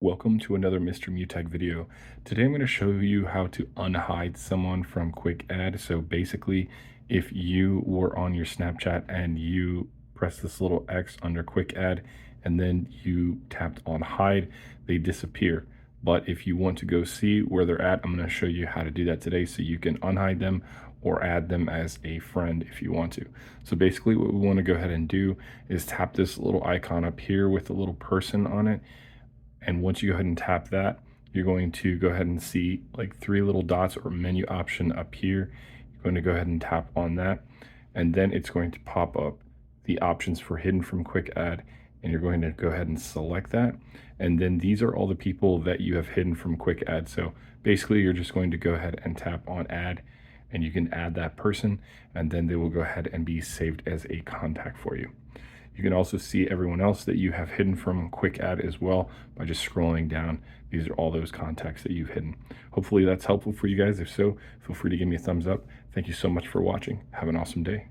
Welcome to another Mr. Mutag video. Today I'm going to show you how to unhide someone from quick add. So basically, if you were on your Snapchat and you press this little X under quick add and then you tapped on hide, they disappear. But if you want to go see where they're at, I'm going to show you how to do that today so you can unhide them or add them as a friend if you want to. So basically what we want to go ahead and do is tap this little icon up here with a little person on it, and once you go ahead and tap that, you're going to go ahead and see like three little dots or menu option up here. You're going to go ahead and tap on that. And then it's going to pop up the options for hidden from quick add. And you're going to go ahead and select that. And then these are all the people that you have hidden from quick add. So basically you're just going to go ahead and tap on add, and you can add that person, and then they will go ahead and be saved as a contact for you. You can also see everyone else that you have hidden from quick add as well by just scrolling down. These are all those contacts that you've hidden. Hopefully that's helpful for you guys. If so, feel free to give me a thumbs up. Thank you so much for watching. Have an awesome day.